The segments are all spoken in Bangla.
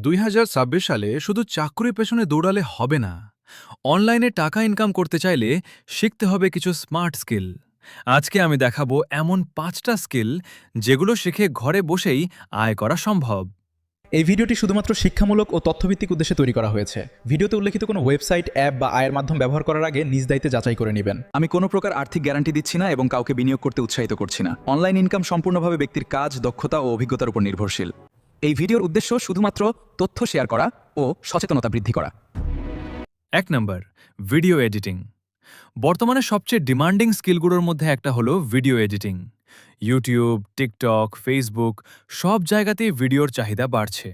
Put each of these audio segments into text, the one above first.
2026 সালে শুধু চাকরির পেছনে দৌড়ালে হবে না। অনলাইনে টাকা ইনকাম করতে চাইলে শিখতে হবে কিছু স্মার্ট স্কিল। আজকে আমি দেখাবো এমন 5টা স্কিল যেগুলো শিখে ঘরে বসেই আয় করা সম্ভব। এই ভিডিওটি শুধুমাত্র শিক্ষামূলক ও তথ্যভিত্তিক উদ্দেশ্যে তৈরি করা হয়েছে। ভিডিওতে উল্লেখিত কোনো ওয়েবসাইট, অ্যাপ বা আয়ের মাধ্যম ব্যবহার করার আগে নিজ দায়িত্বে যাচাই করে নেবেন। আমি কোনো প্রকার আর্থিক গ্যারান্টি দিচ্ছি না এবং কাউকে বিনিয়োগ করতে উৎসাহিত করছি না। অনলাইন ইনকাম সম্পূর্ণভাবে ব্যক্তির কাজ, দক্ষতা ও অভিজ্ঞতার উপর নির্ভরশীল। এই ভিডিওর উদ্দেশ্য শুধুমাত্র তথ্য শেয়ার করা ও সচেতনতা বৃদ্ধি করা। 1 নম্বর, ভিডিও এডিটিং। বর্তমানে সবচেয়ে ডিমান্ডিং স্কিলগুলোর মধ্যে একটা হলো video editing. YouTube, TikTok, Facebook সব জায়গাতেই ভিডিওর চাহিদা বাড়ছে।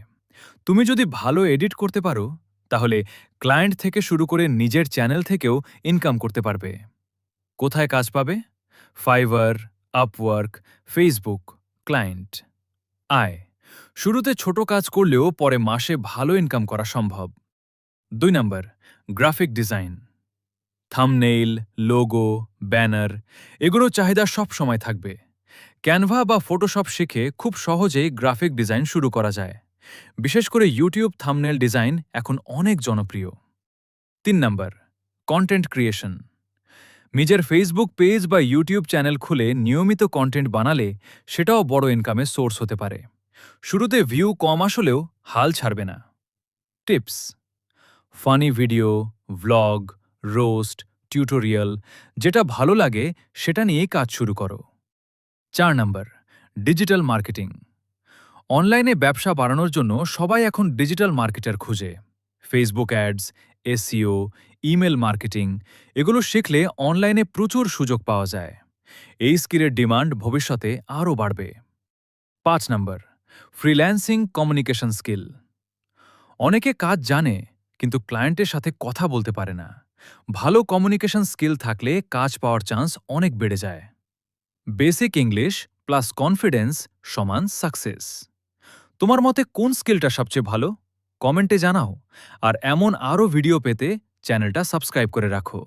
তুমি যদি ভালো এডিট করতে পারো তাহলে ক্লায়েন্ট থেকে শুরু করে নিজের চ্যানেল থেকেও ইনকাম করতে পারবে। কোথায় কাজ পাবে? Fibre, Upwork, Facebook, client. আয় শুরুতে ছোট কাজ করলেও পরে মাসে ভালো ইনকাম করা সম্ভব। 2 নম্বর, graphic design. Thumbnail, logo, banner এগুলো চাহিদা সব সময় থাকবে। ক্যানভা বা ফটোশপ শিখে খুব সহজেই গ্রাফিক ডিজাইন শুরু করা যায়। বিশেষ করে ইউটিউব থাম্বনেল ডিজাইন এখন অনেক জনপ্রিয়। 3 নম্বর, কন্টেন্ট ক্রিয়েশন। নিজের ফেসবুক পেজ বা ইউটিউব চ্যানেল খুলে নিয়মিত কন্টেন্ট বানালে সেটাও বড় ইনকামের সোর্স হতে পারে। শুরুতে ভিউ কম আসলেও হাল ছাড়বে না। Tips: funny video, vlog, roast, tutorial যেটা ভালো লাগে সেটা নিয়েই কাজ শুরু করো। 4 নম্বর, ডিজিটাল মার্কেটিং। অনলাইনে ব্যবসা বাড়ানোর জন্য সবাই এখন ডিজিটাল মার্কেটার খুঁজে। Facebook ads, SEO, email marketing এগুলো শিখলে অনলাইনে প্রচুর সুযোগ পাওয়া যায়। এই স্কিলের ডিমান্ড ভবিষ্যতে আরও বাড়বে। 5 নম্বর, ফ্রিল্যান্সিং কমিউনিকেশন স্কিল। অনেকে কাজ জানে কিন্তু ক্লায়েন্টের সাথে কথা বলতে পারে না। ভালো কমিউনিকেশন স্কিল থাকলে কাজ পাওয়ার চান্স অনেক বেড়ে যায়। বেসিক ইংলিশ প্লাস কনফিডেন্স সমান সাকসেস। তোমার মতে কোন স্কিলটা সবচেয়ে ভালো? কমেন্টে জানাও। আর এমন আরও ভিডিও পেতে চ্যানেলটা সাবস্ক্রাইব করে রাখো।